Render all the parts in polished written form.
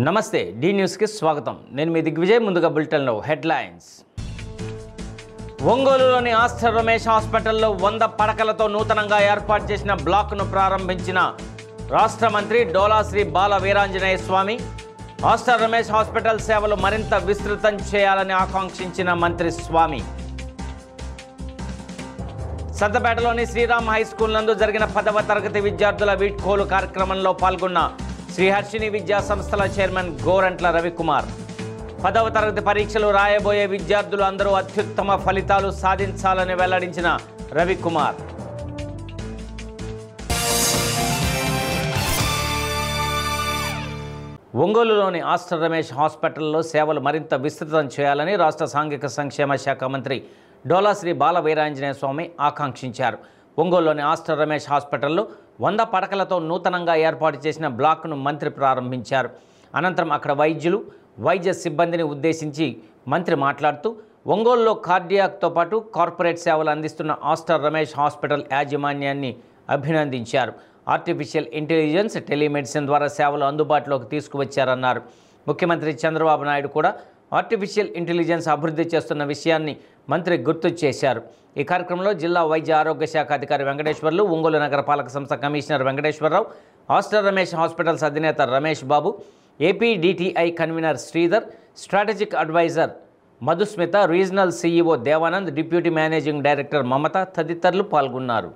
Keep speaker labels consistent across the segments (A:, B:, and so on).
A: నమస్తే D news కి స్వాగతం. నేను మీ దిగ్విజయ్. ముందుగా బులెటిన్ లో హెడ్లైన్స్. ఒంగోలులోని ఆస్టర్ రమేష్ హాస్పిటల్లో 100 పడకలతో నూతనంగా ఏర్పాటు చేసిన బ్లాక్ను ప్రారంభించిన రాష్ట్ర మంత్రి డోలా శ్రీ బాల వీరాంజనేయ స్వామి. ఆస్టర్ రమేష్ హాస్పిటల్ సేవలు మరింత విస్తృతం చేయాలని ఆకాంక్షించిన మంత్రి స్వామి. సంతపేటలోని శ్రీరామ్ హై స్కూల్ నందు జరిగిన 10వ తరగతి విద్యార్థుల వీడ్కోలు కార్యక్రమంలో పాల్గొన్న శ్రీహర్షిని విద్యా సంస్థల చైర్మన్ గోరంట్ల రవికుమార్. 10వ తరగతి పరీక్షలు రాయబోయే విద్యార్థులు అందరూ అత్యుత్తమ ఫలితాలు సాధించాలని వెల్లడించిన రవికుమార్. ఒంగోలులోని ఆస్టర్ రమేష్ హాస్పిటల్లో సేవలు మరింత విస్తృతం చేయాలని రాష్ట్ర సాంఘిక సంక్షేమ శాఖ మంత్రి డోలా శ్రీ బాల వీరాంజనేయ స్వామి ఆకాంక్షించారు. ఒంగోలులోని ఆస్టర్ రమేష్ హాస్పిటల్లో 100 పడకలతో నూతనంగా ఏర్పాటు చేసిన బ్లాక్ను మంత్రి ప్రారంభించారు. అనంతరం అక్కడ వైద్యులు, వైద్య సిబ్బందిని ఉద్దేశించి మంత్రి మాట్లాడుతూ ఒంగోలులో కార్డియాక్తో పాటు కార్పొరేట్ సేవలు అందిస్తున్న ఆస్టర్ రమేష్ హాస్పిటల్ యాజమాన్యాన్ని అభినందించారు. ఆర్టిఫిషియల్ ఇంటెలిజెన్స్, టెలిమెడిసిన్ ద్వారా సేవలు అందుబాటులోకి తీసుకువచ్చారన్నారు. ముఖ్యమంత్రి చంద్రబాబు నాయుడు కూడా ఆర్టిఫిషియల్ ఇంటెలిజెన్స్ అభివృద్ధి చేస్తున్న విషయాన్ని మంత్రి గుర్తు చేశారు. ఈ కార్యక్రమంలో జిల్లా వైద్య ఆరోగ్య శాఖ అధికారి వెంకటేశ్వర్లు, ఒంగోలు నగరపాలక సంస్థ commissioner Venkateswararao, Aster Ramesh hospitals అధినేత Ramesh Babu, APDTI convener Sridhar, strategic adviser Madhusmita, regional CEO Devanand, deputy managing director Mamata తదితరులు పాల్గొన్నారు.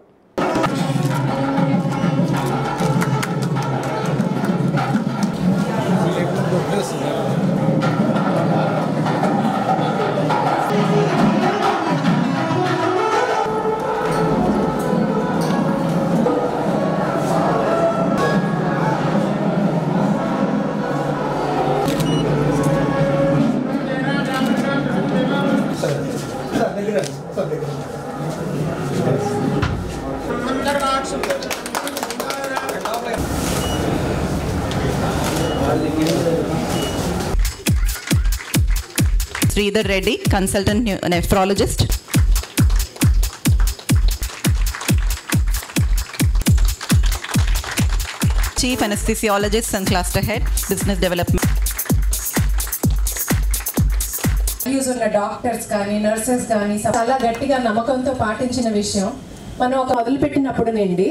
B: Sridhar Reddy, consultant nephrologist. Chief anesthesiologist and cluster head, business development.
C: ఉన్న డాక్టర్స్ కానీ నర్సెస్ కానీ చాలా గట్టిగా నమ్మకంతో పాటించిన విషయం మనం ఒక మొదలుపెట్టినప్పుడు నుండి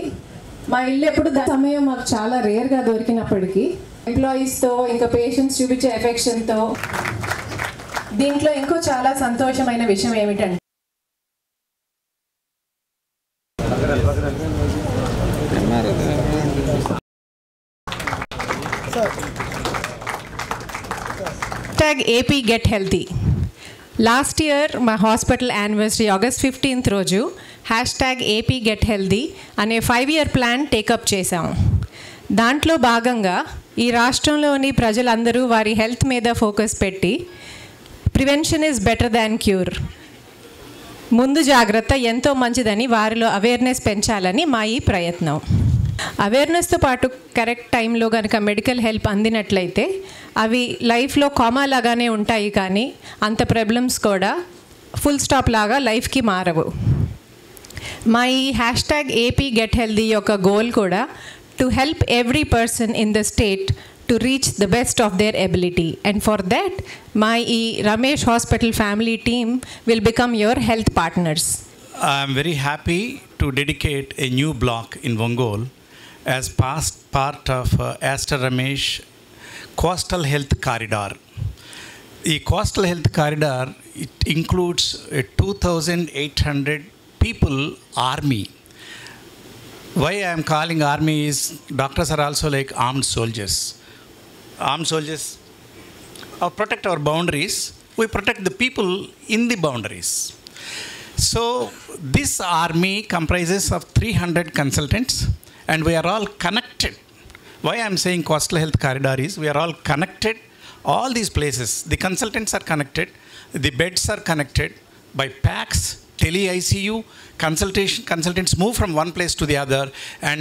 C: మా ఇల్లు ఎప్పుడు సమయం మాకు చాలా రేర్గా దొరికినప్పటికీ ఎంప్లాయీస్తో ఇంకా పేషెంట్స్ చూపించే ఎఫెక్షన్తో దీంట్లో ఇంకో చాలా సంతోషమైన విషయం ఏమిటంటే
D: AP Get Healthy. Last year మా హాస్పిటల్ యానివర్సరీ ఆగస్ట్ 15th రోజు #AP Get Healthy అనే 5-year ప్లాన్ టేకప్ చేశాం. దాంట్లో భాగంగా ఈ రాష్ట్రంలోని ప్రజలందరూ వారి హెల్త్ మీద ఫోకస్ పెట్టి prevention is better than cure, ముందు జాగ్రత్త ఎంతో మంచిదని వారిలో అవేర్నెస్ పెంచాలని మా ఈ ప్రయత్నం. అవేర్నెస్తో పాటు కరెక్ట్ టైంలో కనుక మెడికల్ హెల్ప్ అందినట్లయితే అవి లైఫ్లో కామా లాగానే ఉంటాయి, కానీ అంత ప్రాబ్లమ్స్ కూడా ఫుల్ స్టాప్ లాగా లైఫ్కి మారవు. మా ఈ #AP Get Healthy యొక్క గోల్ కూడా to help every person in the state to reach the best of their ability, and for that my Ramesh Hospital family team will become your health partners.
E: I am very happy to dedicate a new block in Ongole as part of Aster Ramesh Coastal Health Corridor. The Coastal Health Corridor, it includes a 2,800 people army. Why I am calling army is doctors are also like armed soldiers. Armed soldiers protect our boundaries. We protect the people in the boundaries. So this army comprises of 300 consultants, and we are all connected. Why I am saying Coastal Health Corridor is we are all connected. All these places, the consultants are connected, the beds are connected by PACS, tele ICU, consultants move from one place to the other, and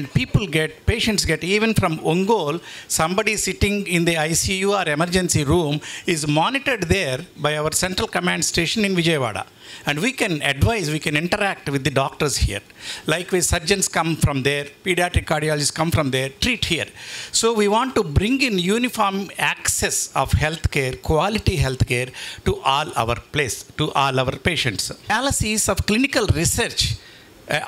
E: patients get, even from Ongole, somebody sitting in the ICU or emergency room is monitored there by our central command station in Vijayawada. And we can advise, we can interact with the doctors here. Likewise, surgeons come from there, pediatric cardiologists come from there, treat here. So we want to bring in uniform access of healthcare, quality healthcare to all our patients. Analysis of clinical research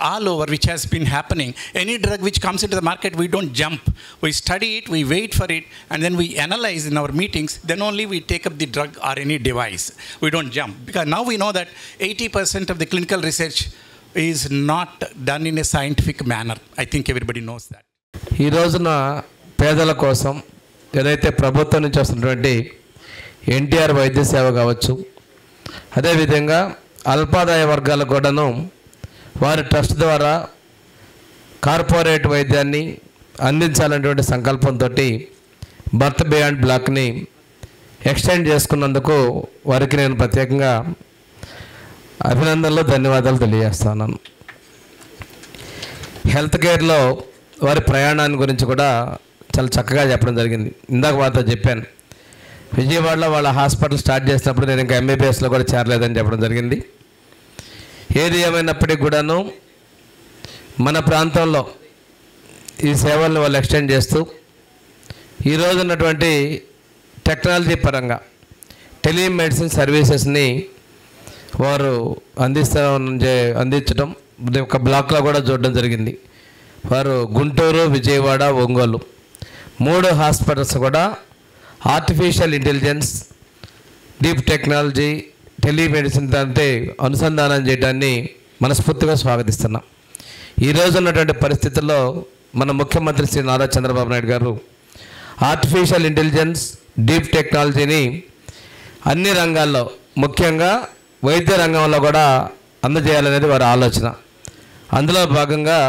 E: all over which has been happening. Any drug which comes into the market, we don't jump. We study it, we wait for it, and then we analyze in our meetings. Then only we take up the drug or any device. We don't jump. Because now we know that 80% of the clinical research is not done in a scientific manner. I think everybody knows that.
F: ఈ రోజున పేదల కోసం ఏదైతే ప్రభుత్వం నుంచి వస్తున్నటువంటి ఎన్టీఆర్ వైద్య సేవ కావచ్చు, అదేవిధంగా అల్పాదాయ వర్గాలకు కూడాను వారి ట్రస్ట్ ద్వారా కార్పొరేట్ వైద్యాన్ని అందించాలనేటువంటి సంకల్పంతో బర్త్ బియాండ్ బ్లాక్ని ఎక్స్టెండ్ చేసుకున్నందుకు వారికి నేను ప్రత్యేకంగా అభినందనలు, ధన్యవాదాలు తెలియజేస్తున్నాను. హెల్త్ కేర్లో వారి ప్రయాణాన్ని గురించి కూడా చాలా చక్కగా చెప్పడం జరిగింది. ఇందాక వారితో చెప్పాను, విజయవాడలో వాళ్ళ హాస్పిటల్ స్టార్ట్ చేసినప్పుడు నేను ఇంకా ఎంబీబీఎస్లో కూడా చేరలేదని చెప్పడం జరిగింది. ఏది ఏమైనప్పటికీ కూడాను మన ప్రాంతంలో ఈ సేవలను వాళ్ళు ఎక్స్టెండ్ చేస్తూ ఈరోజు ఉన్నటువంటి టెక్నాలజీ పరంగా టెలిమెడిసిన్ సర్వీసెస్ని వారు అందించడం ఒక బ్లాక్లో కూడా చూడడం జరిగింది. వారు గుంటూరు, విజయవాడ, ఒంగోలు 3 హాస్పిటల్స్ కూడా artificial intelligence, deep technology, telemedicine అంటే అనుసంధానం చేయడాన్ని మనస్ఫూర్తిగా స్వాగతిస్తున్నాం. ఈరోజు ఉన్నటువంటి పరిస్థితుల్లో మన ముఖ్యమంత్రి శ్రీ నారా చంద్రబాబు నాయుడు గారు ఆర్టిఫిషియల్ ఇంటెలిజెన్స్, డీప్ టెక్నాలజీని అన్ని రంగాల్లో, ముఖ్యంగా వైద్య రంగంలో కూడా అందజేయాలనేది వారి ఆలోచన. అందులో భాగంగా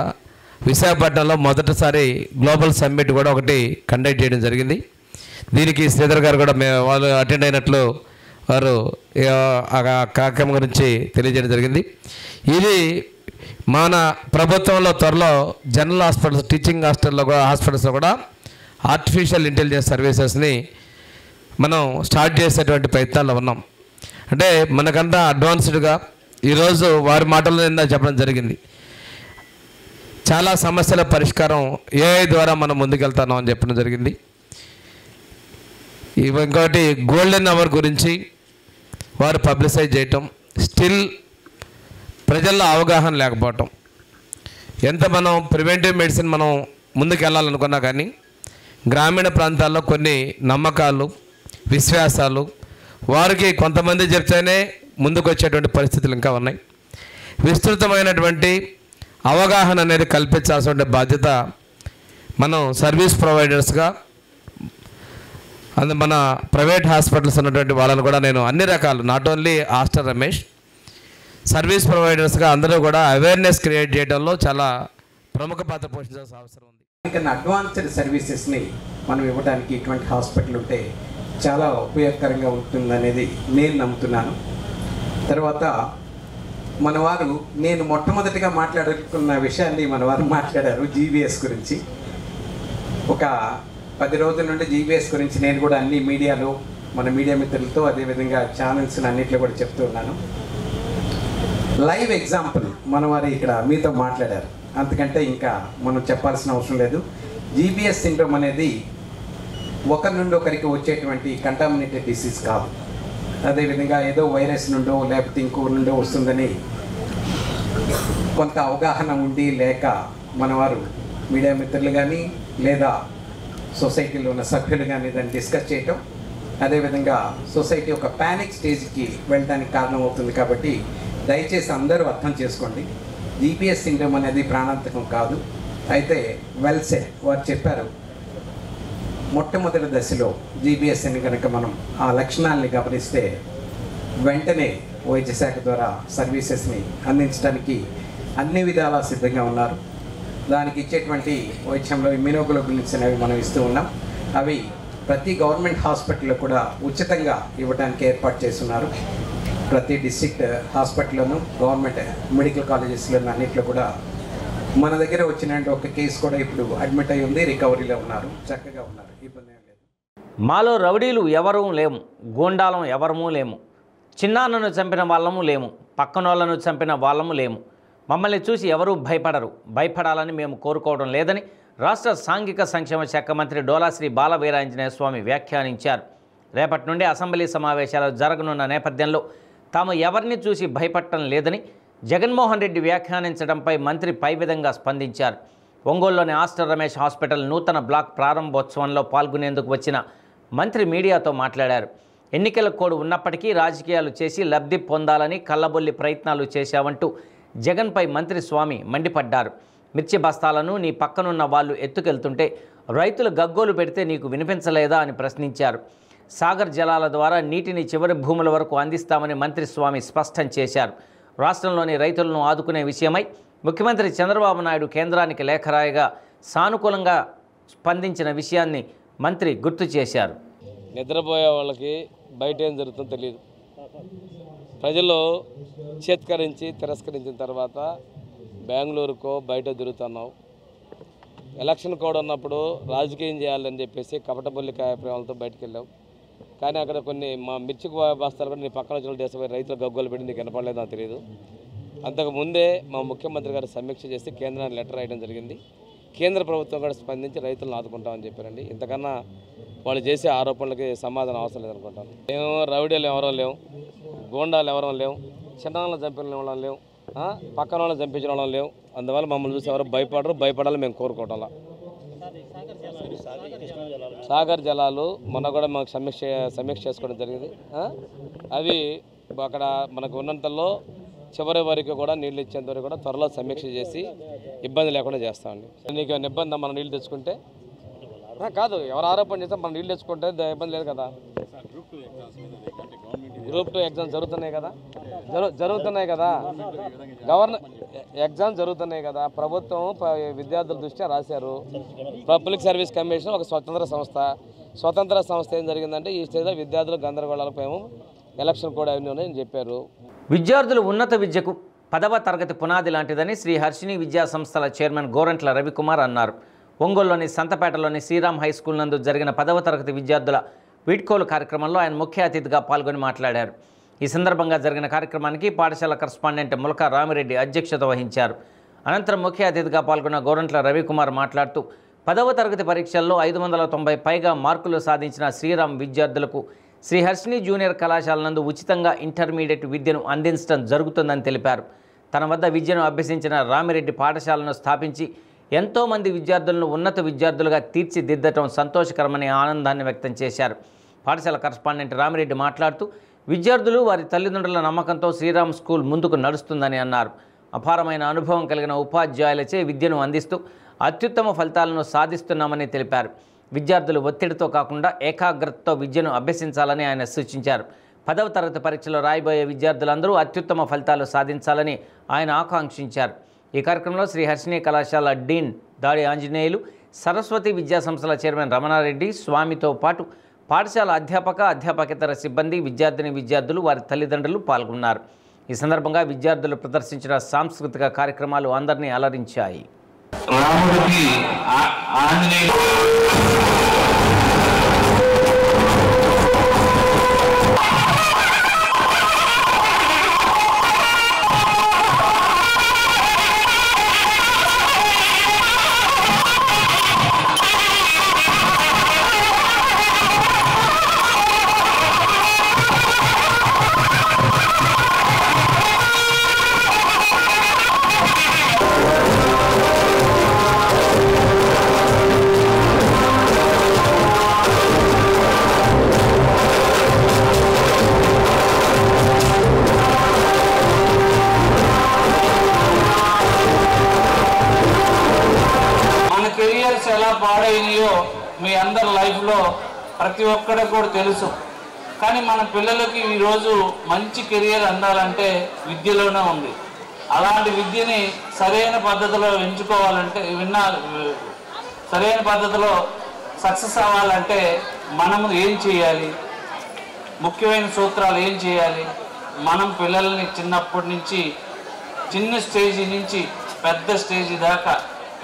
F: విశాఖపట్నంలో మొదటిసారి గ్లోబల్ సమ్మిట్ కూడా ఒకటి కండక్ట్ చేయడం జరిగింది. దీనికి శ్రీధర్ గారు కూడా వాళ్ళు అటెండ్ అయినట్లు వారు ఆ కార్యక్రమం గురించి తెలియజేయడం జరిగింది. ఇది మన ప్రభుత్వంలో త్వరలో జనరల్ హాస్పిటల్స్, టీచింగ్ హాస్పిటల్స్లో కూడా ఆర్టిఫిషియల్ ఇంటెలిజెన్స్ సర్వీసెస్ని మనం స్టార్ట్ చేసేటువంటి ప్రయత్నాల్లో ఉన్నాం. అంటే మనకంతా అడ్వాన్స్డ్గా ఈరోజు వారి మాటల్లో నిన్న చెప్పడం జరిగింది, చాలా సమస్యల పరిష్కారం ఏఐ ద్వారా మనం ముందుకెళ్తాం అని చెప్పడం జరిగింది. ఇంకోటి గోల్డెన్ అవర్ గురించి వారు పబ్లిసైజ్ చేయటం, స్టిల్ ప్రజల్లో అవగాహన లేకపోవటం. ఎంత మనం ప్రివెంటివ్ మెడిసిన్ మనం ముందుకు వెళ్ళాలనుకున్నా కానీ గ్రామీణ ప్రాంతాల్లో కొన్ని నమ్మకాలు, విశ్వాసాలు వారికి కొంతమంది చెప్తేనే ముందుకు వచ్చేటువంటి పరిస్థితులు ఇంకా ఉన్నాయి. విస్తృతమైనటువంటి అవగాహన అనేది కల్పించాల్సిన బాధ్యత మనం సర్వీస్ ప్రొవైడర్స్గా, మన ప్రైవేట్ హాస్పిటల్స్ ఉన్నటువంటి వాళ్ళని కూడా నేను అన్ని రకాలు, not only Aster Ramesh, service ప్రొవైడర్స్గా అందరూ కూడా అవేర్నెస్ క్రియేట్ చేయడంలో చాలా ప్రముఖ పాత్ర పోషించాల్సిన అవసరం ఉంది.
G: ఇంకా అడ్వాన్స్డ్ సర్వీసెస్ని మనం ఇవ్వడానికి ఇటువంటి హాస్పిటల్ ఉంటే చాలా ఉపయోగకరంగా ఉంటుందనేది నేను నమ్ముతున్నాను. తర్వాత మనవారు, నేను మొట్టమొదటిగా మాట్లాడుకున్న విషయాన్ని మనవారు మాట్లాడారు జీబీఎస్ గురించి. ఒక 10 రోజుల నుండి జీబీఎస్ గురించి నేను కూడా అన్ని మీడియాలో, మన మీడియా మిత్రులతో, అదేవిధంగా ఛానల్స్ అన్నింటిలో కూడా చెప్తూ ఉన్నాను. లైవ్ ఎగ్జాంపుల్ మనవారు ఇక్కడ మీతో మాట్లాడారు, అంతకంటే ఇంకా మనం చెప్పాల్సిన అవసరం లేదు. జీబీఎస్ సిండ్రోమ్ అనేది ఒకరి నుండి ఒకరికి వచ్చేటువంటి కంటామినేటెడ్ డిసీజ్ కాదు. అదేవిధంగా ఏదో వైరస్ నుండో లేకపోతే ఇంకొకరి నుండో వస్తుందని కొంత అవగాహన ఉండి లేక మనవారు మీడియా మిత్రులు కానీ లేదా సొసైటీలో ఉన్న సభ్యులు కానీ దాన్ని డిస్కస్ చేయటం, అదేవిధంగా సొసైటీ ఒక ప్యానిక్ స్టేజ్కి వెళ్ళడానికి కారణం అవుతుంది. కాబట్టి దయచేసి అందరూ అర్థం చేసుకోండి, జీబీఎస్ సిండ్రోమ్ అనేది ప్రాణాంతకం కాదు. అయితే వెల్ సెడ్, వారు చెప్పారు మొట్టమొదటి దశలో జీబీఎస్ అని కనుక మనం ఆ లక్షణాలని గమనిస్తే వెంటనే వైద్య శాఖ ద్వారా సర్వీసెస్ని అందించడానికి అన్ని విధాలా సిద్ధంగా ఉన్నారు. దానికి ఇచ్చేటువంటి వైద్యంలో ఇమ్యూనోగ్లోబులిన్స్ అనేవి మనం ఇస్తూ ఉన్నాం. అవి ప్రతి గవర్నమెంట్ హాస్పిటల్లో కూడా ఉచితంగా ఇవ్వడానికి ఏర్పాటు చేస్తున్నారు. ప్రతి డిస్ట్రిక్ట్ హాస్పిటల్లోనూ గవర్నమెంట్ మెడికల్ కాలేజెస్లోనూ అన్నింటిలో కూడా మన దగ్గర వచ్చిన ఒక కేసు కూడా ఇప్పుడు అడ్మిట్ అయి ఉంది, రికవరీలో ఉన్నారు, చక్కగా ఉన్నారు, ఇబ్బంది ఏం లేదు.
A: మాలో రౌడీలు ఎవరూ లేము, గూండాలం ఎవరమూ లేము, చిన్నాన్నను చంపిన వాళ్ళము లేము, పక్కనోళ్లను చంపిన వాళ్ళము లేము, మమ్మల్ని చూసి ఎవరూ భయపడరు, భయపడాలని మేము కోరుకోవడం లేదని రాష్ట్ర సాంఘిక సంక్షేమ శాఖ మంత్రి డోలాశ్రీ బాల వీరాంజనేయ స్వామి వ్యాఖ్యానించారు. రేపటి నుండి అసెంబ్లీ సమావేశాలు జరగనున్న నేపథ్యంలో తాము ఎవరిని చూసి భయపడటం లేదని జగన్మోహన్ రెడ్డి వ్యాఖ్యానించడంపై మంత్రి పై విధంగా స్పందించారు. ఒంగోలులోని ఆస్టర్ రమేష్ హాస్పిటల్ నూతన బ్లాక్ ప్రారంభోత్సవంలో పాల్గొనేందుకు వచ్చిన మంత్రి మీడియాతో మాట్లాడారు. ఎన్నికల కోడ్ ఉన్నప్పటికీ రాజకీయాలు చేసి లబ్ధి పొందాలని కల్లబొల్లి ప్రయత్నాలు చేశావంటూ జగన్పై మంత్రి స్వామి మండిపడ్డారు. మిర్చి బస్తాలను నీ పక్కనున్న వాళ్ళు ఎత్తుకెళ్తుంటే రైతులు గగ్గోలు పెడితే నీకు వినిపించలేదా అని ప్రశ్నించారు. సాగర్ జలాల ద్వారా నీటిని చివరి భూముల వరకు అందిస్తామని మంత్రి స్వామి స్పష్టం చేశారు. రాష్ట్రంలోని రైతులను ఆదుకునే విషయమై ముఖ్యమంత్రి చంద్రబాబు నాయుడు కేంద్రానికి లేఖ రాయగా సానుకూలంగా స్పందించిన విషయాన్ని మంత్రి గుర్తు చేశారు.
H: నిద్రపోయే వాళ్ళకి బయట ఏం జరుగుతుందో తెలియదు. ప్రజలు తిరస్కరించిన తర్వాత బెంగళూరుకో బయట తిరుగుతున్నావు. ఎలక్షన్ కోడ్ ఉన్నప్పుడు రాజకీయం చేయాలని చెప్పేసి కపటబొల్లి కార్యక్రమాలతో బయటకు వెళ్ళావు. కానీ అక్కడ కొన్ని మా మిర్చి బస్తాలు కూడా నీ పక్కన వచ్చిన దేశ రైతులు గగ్గోలు పెట్టి నీకు వినపడలేదు నాకు తెలియదు. అంతకు ముందే మా ముఖ్యమంత్రి గారు సమీక్ష చేసి కేంద్రానికి లెటర్ రాయడం జరిగింది. కేంద్ర ప్రభుత్వం కూడా స్పందించి రైతులను ఆదుకుంటామని చెప్పారండి. ఇంతకన్నా వాళ్ళు చేసే ఆరోపణలకి సమాధానం అవసరం లేదనుకుంటాను. మేము రౌడీలు ఎవరో లేవు, గోండాలు ఎవరో లేవు, చిన్నాళ్ళని చంపిన వాళ్ళం లేవు, పక్కన వాళ్ళని చంపించిన వాళ్ళం లేవు. అందువల్ల మమ్మల్ని చూసి ఎవరు భయపడాలని మేము కోరుకోవటంలా. సాగర్ జలాలు మొన్న కూడా మాకు సమీక్ష చేసుకోవడం జరిగింది. అవి అక్కడ మనకు ఉన్నంతలో చివరి వరకు కూడా నీళ్ళు ఇచ్చేంత వరకు కూడా త్వరలో సమీక్ష చేసి ఇబ్బంది లేకుండా చేస్తామండి. నీకు ఏమైనా ఇబ్బంది మనం నీళ్ళు తెచ్చుకుంటే కాదు, ఎవరు ఆరోపణ చేస్తే మనం నీళ్ళు తెచ్చుకుంటే ఇబ్బంది లేదు కదా. గ్రూప్ 2 ఎగ్జామ్స్ జరుగుతున్నాయి కదా, ఎగ్జామ్స్ జరుగుతున్నాయి కదా. ప్రభుత్వం విద్యార్థుల దృష్ట్యా రాశారు. పబ్లిక్ సర్వీస్ కమిషన్ ఒక స్వతంత్ర సంస్థ ఏం జరిగిందంటే ఈ స్టేజ్లో విద్యార్థులు గందరగోళాలపై ఎలక్షన్ కూడా అవన్నీ అని చెప్పారు.
A: విద్యార్థులు ఉన్నత విద్యకు 10వ తరగతి పునాది లాంటిదని శ్రీ హర్షిని విద్యా సంస్థల చైర్మన్ గోరంట్ల రవికుమార్ అన్నారు. ఒంగోలులోని సంతపేటలోని శ్రీరామ్ హై స్కూల్ నందు జరిగిన 10వ తరగతి విద్యార్థుల వీడ్కోలు కార్యక్రమంలో ఆయన ముఖ్య అతిథిగా పాల్గొని మాట్లాడారు. ఈ సందర్భంగా జరిగిన కార్యక్రమానికి పాఠశాల కరస్పాండెంట్ ములక రామిరెడ్డి అధ్యక్షత వహించారు. అనంతరం ముఖ్య అతిథిగా పాల్గొన్న గోరంట్ల రవికుమార్ మాట్లాడుతూ 10వ తరగతి పరీక్షల్లో 590 పైగా మార్కులు సాధించిన శ్రీరామ్ విద్యార్థులకు శ్రీ హర్షిని జూనియర్ కళాశాల నందు ఉచితంగా ఇంటర్మీడియట్ విద్యను అందించడం జరుగుతుందని తెలిపారు. తన వద్ద విద్యను అభ్యసించిన రామిరెడ్డి పాఠశాలను స్థాపించి ఎంతోమంది విద్యార్థులను ఉన్నత విద్యార్థులుగా తీర్చిదిద్దటం సంతోషకరమని ఆనందాన్ని వ్యక్తం చేశారు. పాఠశాల కరస్పాండెంట్ రామిరెడ్డి మాట్లాడుతూ విద్యార్థులు వారి తల్లిదండ్రుల నమ్మకంతో శ్రీరామ్ స్కూల్ ముందుకు నడుస్తుందని అన్నారు. అపారమైన అనుభవం కలిగిన ఉపాధ్యాయులచే విద్యను అందిస్తూ అత్యుత్తమ ఫలితాలను సాధిస్తున్నామని తెలిపారు. విద్యార్థులు ఒత్తిడితో కాకుండా ఏకాగ్రతతో విద్యను అభ్యసించాలని ఆయన సూచించారు. 10వ తరగతి పరీక్షలో రాయబోయే విద్యార్థులందరూ అత్యుత్తమ ఫలితాలు సాధించాలని ఆయన ఆకాంక్షించారు. ఈ కార్యక్రమంలో శ్రీ హర్షిని కళాశాల డీన్ దాడి ఆంజనేయులు, సరస్వతి విద్యా సంస్థల చైర్మన్ రమణారెడ్డి, స్వామితో పాటు పాఠశాల అధ్యాపకేతర సిబ్బంది, విద్యార్థులు, వారి తల్లిదండ్రులు పాల్గొన్నారు. ఈ సందర్భంగా విద్యార్థులు ప్రదర్శించిన సాంస్కృతిక కార్యక్రమాలు అందరినీ అలరించాయి.
I: ఎలా పాడైనయో మీ అందరి లైఫ్లో ప్రతి ఒక్కరికి కూడా తెలుసు. కానీ మన పిల్లలకి ఈరోజు మంచి కెరియర్ అందాలంటే విద్యలోనే ఉంది. అలాంటి విద్యని సరైన పద్ధతిలో ఎంచుకోవాలంటే సరైన పద్ధతిలో సక్సెస్ అవ్వాలంటే మనము ఏం చేయాలి, ముఖ్యమైన సూత్రాలు ఏం చేయాలి, మనం పిల్లల్ని చిన్నప్పటి నుంచి చిన్న స్టేజీ నుంచి పెద్ద స్టేజీ దాకా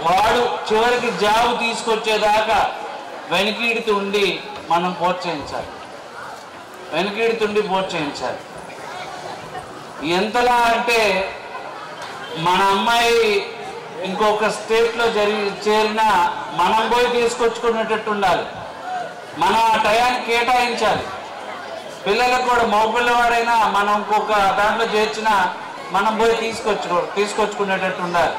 I: వాడు చివరికి జాబ్ తీసుకొచ్చేదాకా వెనకీడుతుండి మనం ప్రోత్సహించాలి. ఎంతలా అంటే మన అమ్మాయి ఇంకొక స్టేట్లో చేరినా మనం పోయి తీసుకొచ్చుకునేటట్టు ఉండాలి. మనం ఆ టయాన్ని కేటాయించాలి. పిల్లలకు కూడా మగపిల్లవాడైనా మనం ఇంకొక దాంట్లో చేర్చినా మనం పోయి తీసుకొచ్చుకునేటట్టు ఉండాలి.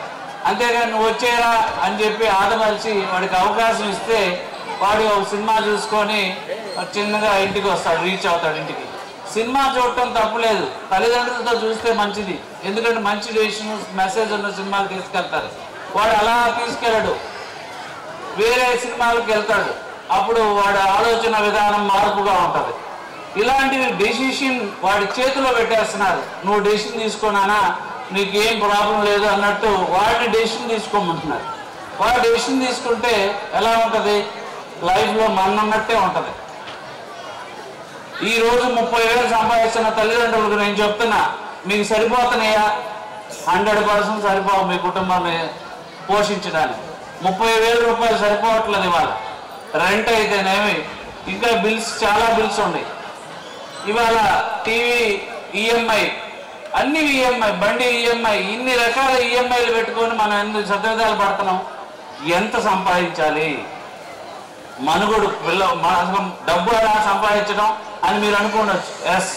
I: అంతేగాని నువ్వు వచ్చేరా అని చెప్పి ఆదమలిసి వాడికి అవకాశం ఇస్తే వాడు ఒక సినిమా చూసుకొని చిన్నగా ఇంటికి వస్తాడు, రీచ్ అవుతాడు ఇంటికి. సినిమా చూడటం తప్పులేదు, తల్లిదండ్రులతో చూస్తే మంచిది. ఎందుకంటే మంచి డెసిషన్ మెసేజ్ ఉన్న సినిమాలు తీసుకెళ్తారు. వాడు అలా తీసుకెళ్ళడు, వేరే సినిమాలకు వెళ్తాడు. అప్పుడు వాడి ఆలోచన విధానం మార్పుగా ఉంటుంది. ఇలాంటివి డెసిషన్ వాడి చేతిలో పెట్టేస్తున్నారు. నువ్వు డెసిషన్ తీసుకున్నానా, నీకేం ప్రాబ్లం లేదు అన్నట్టు వాడిని డెసిషన్ తీసుకోమంటున్నారు. వాడు డెసిషన్ తీసుకుంటే ఎలా ఉంటుంది, లైఫ్లో మన్నన్నట్టే ఉంటుంది. ఈరోజు 30,000 సంపాదిస్తున్న తల్లిదండ్రులకు నేను చెప్తున్నా, మీకు సరిపోతున్నాయా? 100% సరిపోవు మీ కుటుంబాన్ని పోషించడానికి. 30,000 రూపాయలు సరిపోవట్లేదు ఇవాళ. రెంట్ అయితేనేమి, ఇంకా బిల్స్, చాలా బిల్స్ ఉన్నాయి ఇవాళ. టీవీ ఈఎంఐ, అన్ని ఈఎంఐ, బండి ఈఎంఐ, ఇన్ని రకాల ఈఎంఐలు పెట్టుకొని మనం ఎందుకు సతవిధాలు పడుతున్నాం? ఎంత సంపాదించాలి? మనుగోడు డబ్బు ఎలా సంపాదించడం అని మీరు అనుకోవచ్చు. ఎస్,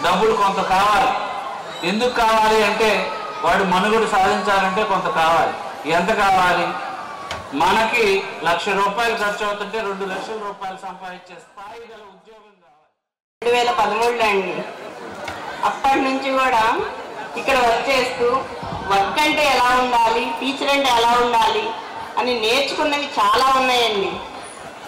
I: డబ్బులు కొంత కావాలి. ఎందుకు కావాలి అంటే వాడు మనుగోడు సాధించాలంటే కొంత కావాలి. ఎంత కావాలి? మనకి 1,00,000 రూపాయలు ఖర్చు అవుతుంటే 2 లక్షల రూపాయలు సంపాదించే స్థాయి గల ఉద్యోగం కావాలి.
J: 2013లో అండి. అప్పటి నుంచి కూడా ఇక్కడ వర్క్ చేస్తూ వర్క్ అంటే ఎలా ఉండాలి, టీచర్ అంటే ఎలా ఉండాలి అని నేర్చుకున్నవి చాలా ఉన్నాయండి.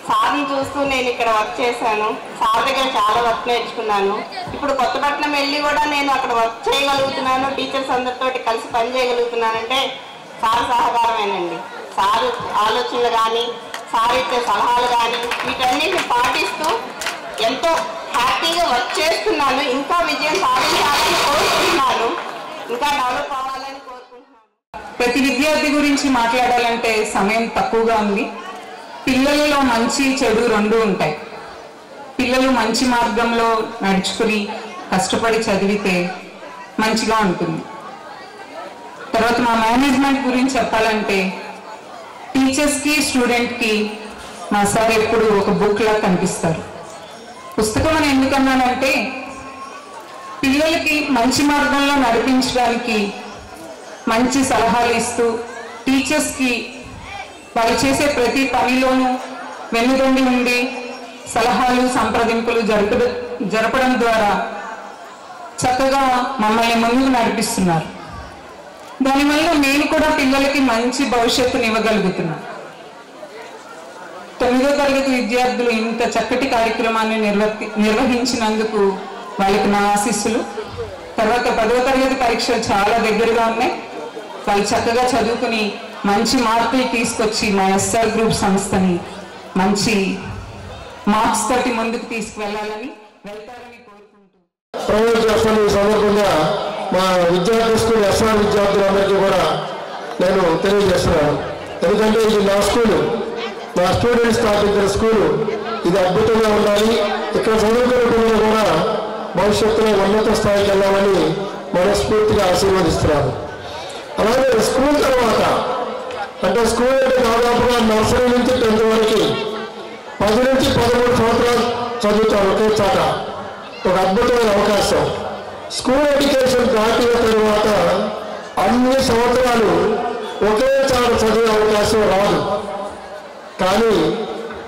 J: సార్ని చూస్తూ నేను ఇక్కడ వర్క్ చేశాను. సార్ దగ్గర చాలా వర్క్ నేర్చుకున్నాను. ఇప్పుడు కొత్తపట్నం వెళ్ళి కూడా నేను అక్కడ వర్క్ చేయగలుగుతున్నాను, టీచర్స్ అందరితో కలిసి పని చేయగలుగుతున్నానంటే సార్ సహకారమేనండి. సార్ ఆలోచనలు కానీ, సార్ ఇచ్చే సలహాలు కానీ, వీటన్నిటిని పాటిస్తూ ఎంతో హ్యాపీగా వర్క్ చేస్తున్నాను. ఇంకా విజయం సాధించాలని కోరుకుంటున్నాను, ఇంకా డెవలప్ అవ్వాలని కోరుకుంటున్నాను.
K: ప్రతి విద్యార్థి గురించి మాట్లాడాలంటే సమయం తక్కువగా ఉంది. పిల్లలలో మంచి చెడు రెండు ఉంటాయి. పిల్లలు మంచి మార్గంలో నడుచుకుని కష్టపడి చదివితే మంచిగా ఉంటుంది. తర్వాత మా మేనేజ్మెంట్ గురించి చెప్పాలంటే టీచర్స్కి స్టూడెంట్కి మా సార్ ఎప్పుడు ఒక బుక్ లా కనిపిస్తారు. పుస్తకం అని ఎందుకన్నానంటే పిల్లలకి మంచి మార్గంలో నడిపించడానికి మంచి సలహాలు ఇస్తూ టీచర్స్కి వాళ్ళు చేసే ప్రతి పనిలోనూ వెన్నుదొండి ఉండి సలహాలు సంప్రదింపులు జరపడం ద్వారా చక్కగా మమ్మల్ని ముందుకు నడిపిస్తున్నారు. దానివల్ల నేను కూడా పిల్లలకి మంచి భవిష్యత్తుని ఇవ్వగలుగుతున్నాను. 9వ తరగతి విద్యార్థులు ఇంత చక్కటి కార్యక్రమాన్ని నిర్వహించినందుకు వాళ్ళకి నా ఆశీస్సులు. తర్వాత 10వ తరగతి పరీక్షలు చాలా దగ్గరగా ఉన్నాయి. వాళ్ళు చక్కగా చదువుకుని మంచి మార్కులు తీసుకొచ్చి మా ఎస్ఆర్ గ్రూప్ సంస్థని మంచి మార్క్స్ తోటి ముందుకు తీసుకువెళ్ళాలని వెళ్తారని కోరుకుంటూ
L: ప్రమోట్ చేస్తాను. ఈ సందర్భంగా మా విద్యార్థి స్కూల్ ఎస్ఆర్ విద్యార్థులందరికీ కూడా నేను తెలియజేస్తున్నాను. ఎందుకంటే ఇది నా స్కూలు, నా స్టూడెంట్స్ స్థాపించిన స్కూలు. ఇది అద్భుతంగా ఉండాలి. ఇక్కడ చదువుకునే పిల్లలు కూడా భవిష్యత్తులో ఉన్నత స్థాయికి వెళ్ళాలని మనస్ఫూర్తిగా ఆశీర్వదిస్తున్నాను. అలాగే స్కూల్ తర్వాత అంటే స్కూల్ అంటే దాదాపుగా నర్సరీ నుంచి 10th వరకు 10 నుంచి 13 సంవత్సరాలు చదువుతారు ఒకే చోట. ఒక అద్భుతమైన అవకాశం. స్కూల్ ఎడ్యుకేషన్ దాటిన తర్వాత అన్ని సంవత్సరాలు ఒకే చోట చదివే అవకాశం రాదు. కానీ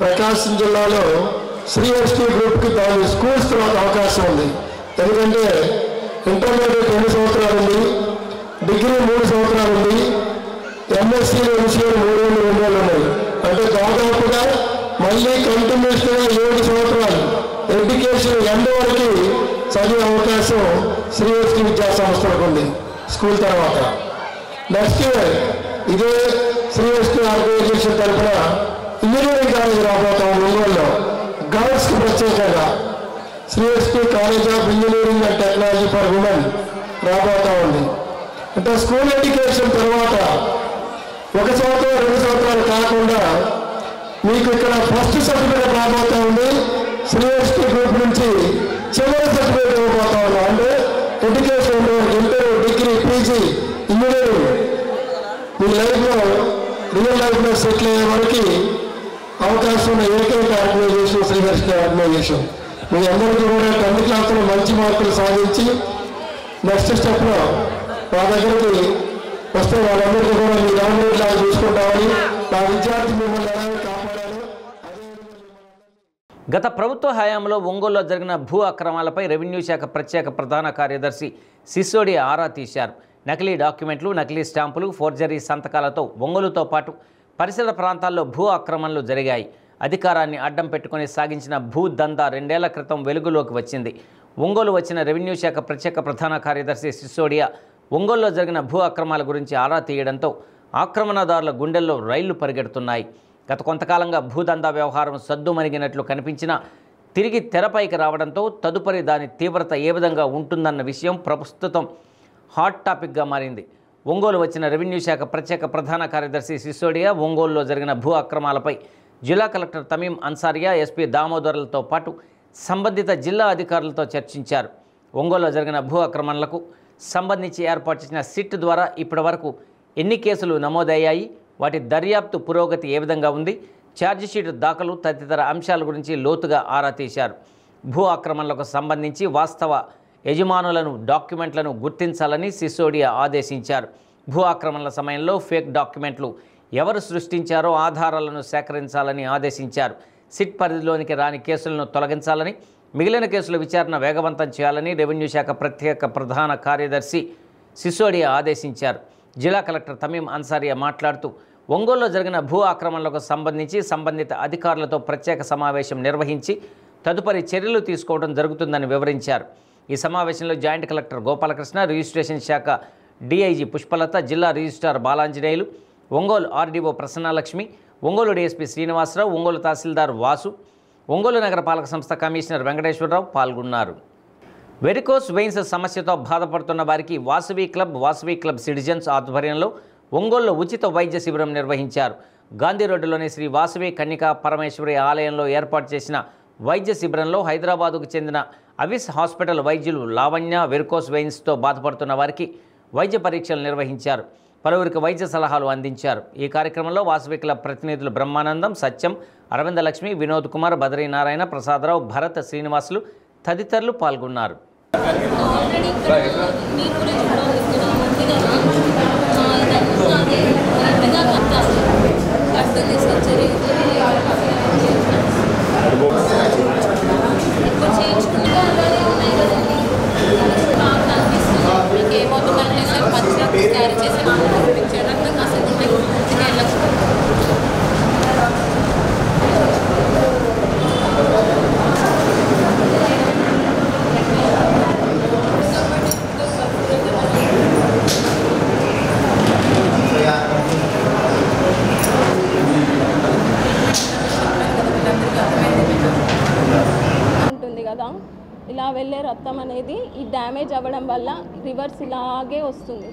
L: ప్రకాశం జిల్లాలో శ్రీఎస్టీ గ్రూప్కి దాని స్కూల్స్ తర్వాత అవకాశం ఉంది. ఎందుకంటే ఇంటర్మీడియట్ 2 సంవత్సరాలు ఉంది, డిగ్రీ 3 సంవత్సరాలు ఉంది, ఎంఎస్సీలు ఎంసీలు 3 ఏళ్ళు ఉన్నాయి. అంటే దాదాపుగా మళ్ళీ కంటిన్యూస్గా 7 సంవత్సరాలు ఎడ్యుకేషన్ ఎండ్ వరకు చదివే అవకాశం శ్రీఎస్టీ విద్యా సంస్థలకు ఉంది స్కూల్ తర్వాత. నెక్స్ట్ ఇయర్ ఇదే శ్రీఎస్టీ ఆర్గనైజేషన్ తరఫున ఇంజనీరింగ్ కాలేజ్ రాబోతాం ఒంగోలులో, గర్ల్స్కి ప్రత్యేకంగా. శ్రీఎస్టీ college of engineering and technology for women రాబోతూ ఉంది. అంటే స్కూల్ ఎడ్యుకేషన్ తర్వాత 1 సంవత్సరం 2 సంవత్సరాలు కాకుండా మీకు ఇక్కడ ఫస్ట్ సర్టిఫికేట్ రాబోతూ ఉంది. శ్రీఎస్టీ గ్రూప్ నుంచి చివరి సర్టిఫికేట్ ఇవ్వబోతా ఉన్నాం. అంటే education inter, degree, PG, engineering మీ లైఫ్లో రియల్ లైఫ్లో సెటిల్ అయ్యే వరకు అవకాశం ఉన్న ఏకైక ఆర్గనైజేషన్ శ్రీహర్షి ఆర్గనైజేషన్. మీ అందరికీ కూడా 10th క్లాస్లో మంచి మార్కులు సాధించి నెక్స్ట్ స్టెప్లో మా దగ్గరికి వస్తే వాళ్ళందరికీ కూడా మీ గవర్నమెంట్ లాగా చూసుకుంటామని, నా విద్యార్థి మిమ్మల్ని ఎలాగో కాపాడాలి.
A: గత ప్రభుత్వ హయాంలో ఒంగోలులో జరిగిన భూ అక్రమాలపై రెవెన్యూ శాఖ ప్రత్యేక ప్రధాన కార్యదర్శి సిసోడియా ఆరా తీశారు. నకిలీ డాక్యుమెంట్లు, నకిలీ స్టాంపులు, ఫోర్జరీ సంతకాలతో ఒంగోలుతో పాటు పరిసర ప్రాంతాల్లో భూ అక్రమాలు జరిగాయి. అధికారాన్ని అడ్డం పెట్టుకుని సాగించిన భూ దందా 2 ఏళ్ల క్రితం వెలుగులోకి వచ్చింది. ఒంగోలు వచ్చిన రెవెన్యూ శాఖ ప్రత్యేక ప్రధాన కార్యదర్శి సిసోడియా ఒంగోలులో జరిగిన భూ అక్రమాల గురించి ఆరా తీయడంతో ఆక్రమణదారుల గుండెల్లో రైళ్లు పరిగెడుతున్నాయి. గత కొంతకాలంగా భూదందా వ్యవహారం సద్దుమణిగినట్లు కనిపించినా తిరిగి తెరపైకి రావడంతో తదుపరి దాని తీవ్రత ఏ విధంగా ఉంటుందన్న విషయం ప్రస్తుతం హాట్ టాపిక్గా మారింది. ఒంగోలు వచ్చిన రెవెన్యూ శాఖ ప్రత్యేక ప్రధాన కార్యదర్శి సిసోడియా ఒంగోలులో జరిగిన భూ అక్రమాలపై జిల్లా కలెక్టర్ తమీం అన్సారియా, ఎస్పీ దామోదర్లతో పాటు సంబంధిత జిల్లా అధికారులతో చర్చించారు. ఒంగోలులో జరిగిన భూ అక్రమాలకు సంబంధించి ఏర్పాటు చేసిన సిట్ ద్వారా ఇప్పటివరకు ఎన్ని కేసులు నమోదయ్యాయి, వాటి దర్యాప్తు పురోగతి ఏ విధంగా ఉంది, ఛార్జిషీట్ దాఖలు తదితర అంశాల గురించి లోతుగా ఆరా తీశారు. భూ ఆక్రమణలకు సంబంధించి వాస్తవ యజమానులను, డాక్యుమెంట్లను గుర్తించాలని సిసోడియా ఆదేశించారు. భూ ఆక్రమణల సమయంలో ఫేక్ డాక్యుమెంట్లు ఎవరు సృష్టించారో ఆధారాలను సేకరించాలని ఆదేశించారు. సిట్ పరిధిలోనికి రాని కేసులను తొలగించాలని, మిగిలిన కేసుల విచారణ వేగవంతం చేయాలని రెవెన్యూ శాఖ ప్రత్యేక ప్రధాన కార్యదర్శి సిసోడియా ఆదేశించారు. జిల్లా కలెక్టర్ తమీం అన్సారియా మాట్లాడుతూ ఒంగోలులో జరిగిన భూ ఆక్రమణలకు సంబంధించి సంబంధిత అధికారులతో ప్రత్యేక సమావేశం నిర్వహించి తదుపరి చర్యలు తీసుకోవడం జరుగుతుందని వివరించారు. ఈ సమావేశంలో జాయింట్ కలెక్టర్ గోపాలకృష్ణ, రిజిస్ట్రేషన్ శాఖ డీఐజీ పుష్పలత, జిల్లా registrar Balanjaneyulu, Ongole RDO Prasannalakshmi, Ongole DSP Srinivasarao, Ongole tahsildar Vasu, Ongole నగరపాలక సంస్థ కమిషనర్ వెంకటేశ్వరరావు పాల్గొన్నారు. వెరికోస్ వెయిన్స్ సమస్యతో బాధపడుతున్న వారికి వాసవి క్లబ్ సిటిజన్స్ ఆధ్వర్యంలో ఒంగోలులో ఉచిత వైద్య శిబిరం నిర్వహించారు. గాంధీ రోడ్డులోని శ్రీ వాసవి కన్నికా పరమేశ్వరి ఆలయంలో ఏర్పాటు చేసిన వైద్య శిబిరంలో హైదరాబాదుకు చెందిన అవిస్ హాస్పిటల్ వైద్యులు లావణ్య వెరికోస్ వెయిన్స్తో బాధపడుతున్న వారికి వైద్య పరీక్షలు నిర్వహించారు. పలువురికి వైద్య సలహాలు అందించారు. ఈ కార్యక్రమంలో వాసవి క్లబ్ ప్రతినిధులు బ్రహ్మానందం, సత్యం, అరవిందలక్ష్మి, వినోద్ కుమార్, బద్రీనారాయణ, ప్రసాదరావు, భరత్, శ్రీనివాసులు తదితరులు పాల్గొన్నారు.
M: ఇలా వెళ్ళే రక్తం అనేది ఈ డ్యామేజ్ అవ్వడం వల్ల రివర్స్ ఇలాగే వస్తుంది.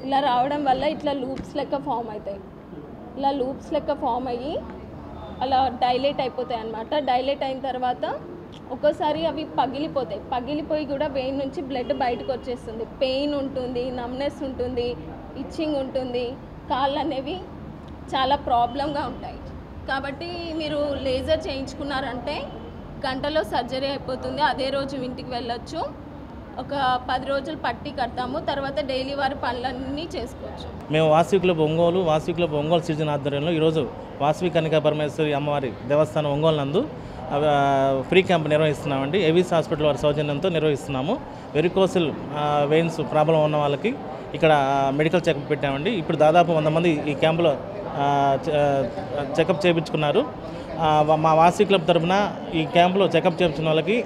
M: ఇలా రావడం వల్ల ఇట్లా లూప్స్ లెక్క ఫామ్ అవుతాయి. ఇలా లూప్స్ లెక్క ఫామ్ అయ్యి అలా డైలేట్ అయిపోతాయి అన్నమాట. డైలేట్ అయిన తర్వాత ఒక్కోసారి అవి పగిలిపోతాయి. పగిలిపోయి కూడా వెయిన్ నుంచి బ్లడ్ బయటకు వచ్చేస్తుంది. పెయిన్ ఉంటుంది, నమ్నెస్ ఉంటుంది, ఇచ్చింగ్ ఉంటుంది, కాళ్ళు అనేవి చాలా ప్రాబ్లంగా ఉంటాయి. కాబట్టి మీరు లేజర్ చేయించుకున్నారంటే గంటలో సర్జరీ అయిపోతుంది. అదే రోజు ఇంటికి వెళ్ళొచ్చు. ఒక 10 రోజులు పట్టి కడతాము. తర్వాత డైలీ వారి పనులన్నీ చేసుకోవచ్చు.
N: మేము వాసవి క్లబ్ ఒంగోలు సిటిజన్ ఆధ్వర్యంలో ఈరోజు వాసవి కన్నికా పరమేశ్వరి అమ్మవారి దేవస్థానం ఒంగోలు నందు ఫ్రీ క్యాంప్ నిర్వహిస్తున్నామండి. ఎవిస్ హాస్పిటల్ వారి సౌజన్యంతో నిర్వహిస్తున్నాము. వెరికోసిల్ వెయిన్స్ ప్రాబ్లం ఉన్న వాళ్ళకి ఇక్కడ మెడికల్ చెకప్ పెట్టామండి. ఇప్పుడు దాదాపు 100 మంది ఈ క్యాంపులో చెకప్ చేయించుకున్నారు. మా వాసవి క్లబ్ తరఫున ఈ క్యాంపులో చెకప్ చేయించిన వాళ్ళకి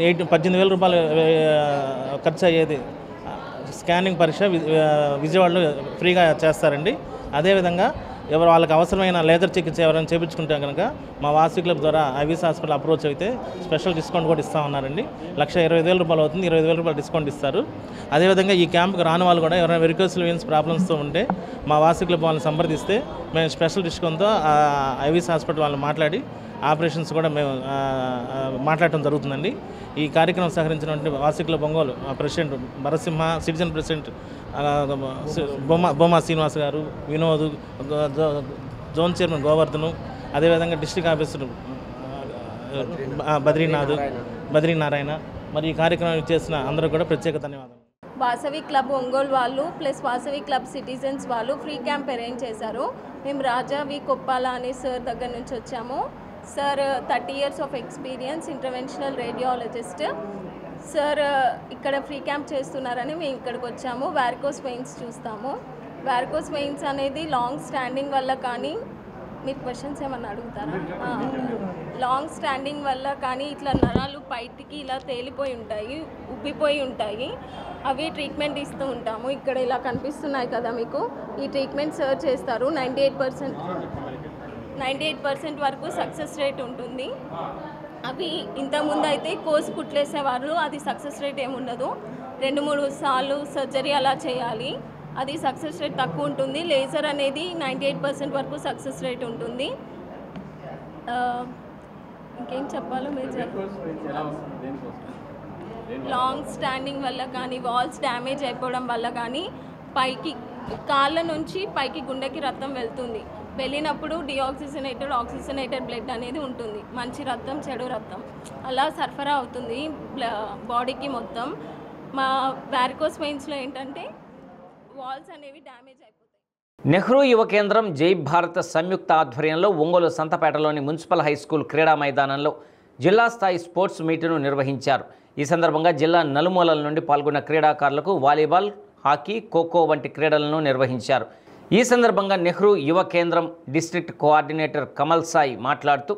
N: 18,000 రూపాయలు ఖర్చు అయ్యేది స్కానింగ్ పరీక్ష విజయవాడలో ఫ్రీగా చేస్తారండి. అదేవిధంగా ఎవరు వాళ్ళకి అవసరమైన లేజర్ చికిత్స ఎవరైనా చేయించుకుంటే కనుక మా వాసవి క్లబ్ ద్వారా ఐవీస్ హాస్పిటల్ అప్రోచ్ అయితే స్పెషల్ డిస్కౌంట్ కూడా ఇస్తూ ఉన్నారండి. 1,25,000 రూపాయలు అవుతుంది, 20,000 రూపాయలు డిస్కౌంట్ ఇస్తారు. అదేవిధంగా ఈ క్యాంప్కి రాని వాళ్ళు కూడా ఎవరైనా వెరికోసిల్ వెయిన్స్ ప్రాబ్లమ్స్తో ఉంటే మా వాసవి క్లబ్ వాళ్ళని సంప్రదిస్తే మేము స్పెషల్ డిస్కౌంట్తో ఐవీస్ హాస్పిటల్ వాళ్ళని మాట్లాడి ఆపరేషన్స్ కూడా మేము మాట్లాడటం జరుగుతుందండి. ఈ కార్యక్రమం సహకరించినటువంటి Vasavi club Ongole president Bharasimha, citizen president Bomma Srinivas గారు, వినోద్, జోన్ చైర్మన్ గోవర్ధను, అదేవిధంగా డిస్ట్రిక్ట్ ఆఫీసర్ బద్రీనారాయణ మరి ఈ కార్యక్రమం చేసిన అందరూ కూడా ప్రత్యేక ధన్యవాదాలు.
M: వాసవి క్లబ్ ఒంగోలు వాళ్ళు ప్లస్ వాసవి క్లబ్ సిటిజన్స్ వాళ్ళు ఫ్రీ క్యాంప్ అరేంజ్ చేశారు. మేము రాజా వి కొప్పాల అనే సార్ దగ్గర నుంచి వచ్చాము. Sir 30 years of experience, interventional radiologist. Sir ఇక్కడ ఫ్రీ క్యాంప్ చేస్తున్నారని మేము ఇక్కడికి వచ్చాము. వారికోస్ వెయిన్స్ చూస్తాము. వారికోస్ వెయిన్స్ అనేది లాంగ్ స్టాండింగ్ వల్ల కానీ, మీరు క్వశ్చన్స్ ఏమన్నా అడుగుతారా? లాంగ్ స్టాండింగ్ వల్ల కానీ ఇట్లా నరాలు బయటికి ఇలా తేలిపోయి ఉంటాయి, ఉబ్బిపోయి ఉంటాయి. అవి ట్రీట్మెంట్ ఇస్తూ ఉంటాము. ఇక్కడ ఇలా కనిపిస్తున్నాయి కదా మీకు, ఈ ట్రీట్మెంట్ సార్ చేస్తారు. 98% వరకు సక్సెస్ రేట్ ఉంటుంది. అవి ఇంతకుముందు అయితే కోర్స్ కుట్లేసేవాళ్ళు, అది సక్సెస్ రేట్ ఏముండదు. 2-3 సార్లు సర్జరీ అలా చేయాలి, అది సక్సెస్ రేట్ తక్కువ ఉంటుంది. లేజర్ అనేది 98% వరకు సక్సెస్ రేట్ ఉంటుంది. ఇంకేం చెప్పాలో మీరు లాంగ్ స్టాండింగ్ వల్ల కానీ, వాల్స్ డ్యామేజ్ అయిపోవడం వల్ల కానీ పైకి కాళ్ళ నుంచి పైకి గుండెకి రక్తం వెళ్తుంది. వెళ్ళినప్పుడు డిఆక్సిజనేటెడ్, ఆక్సిజనేటెడ్ బ్లడ్ అనేది ఉంటుంది. మంచి రక్తం, చెడు రక్తం అలా సరఫరా అవుతుంది బాడీకి మొత్తం. మా వారికోస్ వెయిన్స్లో ఏంటంటే వాల్స్ అనేవి డ్యామేజ్ అయిపోతాయి.
A: నెహ్రూ యువ కేంద్రం జై భారత్ సంయుక్త ఆధ్వర్యంలో ఒంగోలు సంతపేటలోని మున్సిపల్ హై స్కూల్ క్రీడా మైదానంలో జిల్లా స్థాయి స్పోర్ట్స్ మీట్ను నిర్వహించారు. ఈ సందర్భంగా జిల్లా నలుమూలల నుండి పాల్గొన్న క్రీడాకారులకు వాలీబాల్, హాకీ, ఖోఖో వంటి క్రీడలను నిర్వహించారు. ఈ సందర్భంగా నెహ్రూ యువ కేంద్రం డిస్ట్రిక్ట్ కోఆర్డినేటర్ కమల్ సాయి మాట్లాడుతూ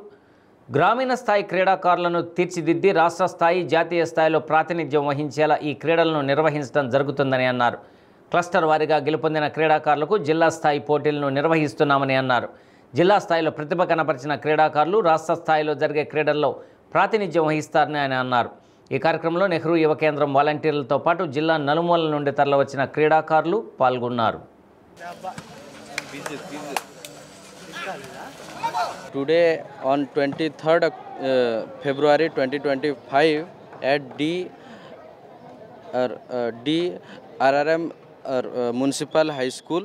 A: గ్రామీణ స్థాయి క్రీడాకారులను తీర్చిదిద్ది రాష్ట్ర స్థాయి, జాతీయ స్థాయిలో ప్రాతినిధ్యం వహించేలా ఈ క్రీడలను నిర్వహించడం జరుగుతుందని అన్నారు. క్లస్టర్ వారీగా గెలుపొందిన క్రీడాకారులకు జిల్లా స్థాయి పోటీలను నిర్వహిస్తున్నామని అన్నారు. జిల్లా స్థాయిలో ప్రతిభ కనపరిచిన క్రీడాకారులు రాష్ట్ర స్థాయిలో జరిగే క్రీడల్లో ప్రాతినిధ్యం వహిస్తారని ఆయన అన్నారు. ఈ కార్యక్రమంలో నెహ్రూ యువ కేంద్రం వాలంటీర్లతో పాటు జిల్లా నలుమూలల నుండి తరలివచ్చిన క్రీడాకారులు పాల్గొన్నారు.
O: Today on 23rd February 2025 at DRRM Municipal High School,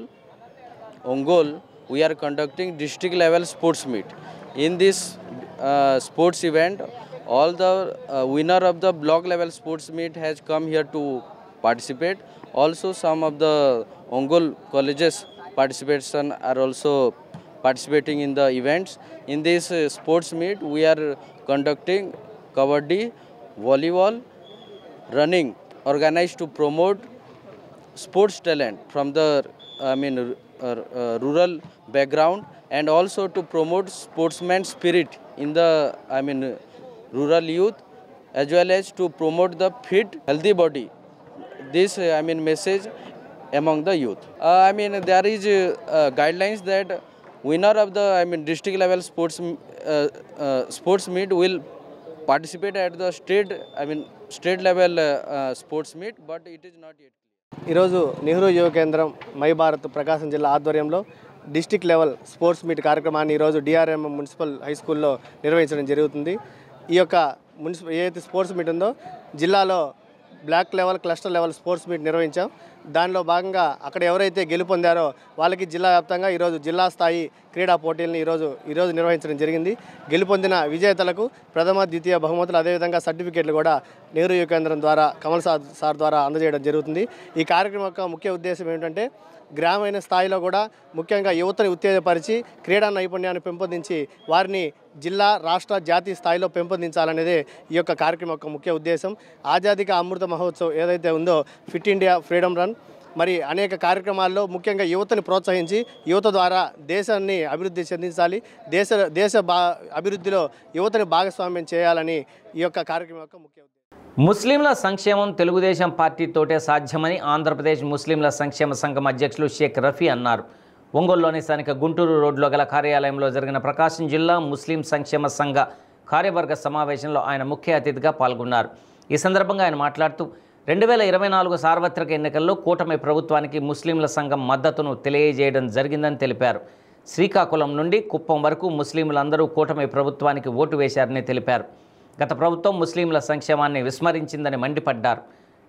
O: Ongol, we are conducting district level sports meet. In this sports event, all the winner of the block level sports meet has come here to participate. Also some of the Ongol colleges participation are also participating in the events. In this sports meet, we are conducting kabaddi, volleyball, running, organized to promote sports talent from the rural background, and also to promote sportsman spirit in the rural youth, as well as to promote the fit, healthy body. This message among the youth. There is guidelines that winner of the district level sports meet will participate at the state level sports meet, but it is not yet.
P: ఈరోజు నెహ్రూ యువ కేంద్రం my Bharat ప్రకాశం జిల్లా ఆధ్వర్యంలో district level sports meet కార్యక్రమాన్ని ఈరోజు DRM municipal high స్కూల్లో నిర్వహించడం జరుగుతుంది. ఈ యొక్క ఏదైతే స్పోర్ట్స్ మీట్ ఉందో జిల్లాలో block level, cluster level sports meet నిర్వహించాం. దానిలో భాగంగా అక్కడ ఎవరైతే గెలుపొందారో వాళ్ళకి జిల్లా వ్యాప్తంగా ఈరోజు జిల్లా స్థాయి క్రీడా పోటీలను ఈరోజు నిర్వహించడం జరిగింది. గెలుపొందిన విజేతలకు ప్రథమ, ద్వితీయ బహుమతులు, అదేవిధంగా సర్టిఫికేట్లు కూడా నెహ్రూ యువ కేంద్రం ద్వారా కమల్ సార్ ద్వారా అందజేయడం జరుగుతుంది. ఈ కార్యక్రమం యొక్క ముఖ్య ఉద్దేశం ఏమిటంటే గ్రామీణ స్థాయిలో కూడా ముఖ్యంగా యువతని ఉత్తేజపరిచి క్రీడా నైపుణ్యాన్ని పెంపొందించి వారిని జిల్లా, రాష్ట్ర, జాతీయ స్థాయిలో పెంపొందించాలనేదే ఈ యొక్క కార్యక్రమం యొక్క ముఖ్య ఉద్దేశం. ఆజాదీ కా అమృత మహోత్సవ్ ఏదైతే ఉందో, ఫిట్ ఇండియా, ఫ్రీడమ్ రన్, మరి అనేక కార్యక్రమాల్లో ముఖ్యంగా యువతని ప్రోత్సహించి యువత ద్వారా దేశాన్ని అభివృద్ధి చెందించాలి, దేశ అభివృద్ధిలో యువతని భాగస్వామ్యం చేయాలని ఈ యొక్క కార్యక్రమం యొక్క ముఖ్య ఉద్దేశం.
A: ముస్లింల సంక్షేమం తెలుగుదేశం పార్టీతోటే సాధ్యమని ఆంధ్రప్రదేశ్ ముస్లింల సంక్షేమ సంఘం అధ్యక్షులు షేక్ రఫీ అన్నారు. ఒంగోలులోని స్థానిక గుంటూరు రోడ్లో గల కార్యాలయంలో జరిగిన ప్రకాశం జిల్లా ముస్లిం సంక్షేమ సంఘ కార్యవర్గ సమావేశంలో ఆయన ముఖ్య అతిథిగా పాల్గొన్నారు. ఈ సందర్భంగా ఆయన మాట్లాడుతూ 2024 సార్వత్రిక ఎన్నికల్లో కూటమి ప్రభుత్వానికి ముస్లింల సంఘం మద్దతును తెలియజేయడం జరిగిందని తెలిపారు. శ్రీకాకుళం నుండి కుప్పం వరకు ముస్లింలందరూ కూటమి ప్రభుత్వానికి ఓటు వేశారని తెలిపారు. గత ప్రభుత్వం ముస్లింల సంక్షేమాన్ని విస్మరించిందని మండిపడ్డారు.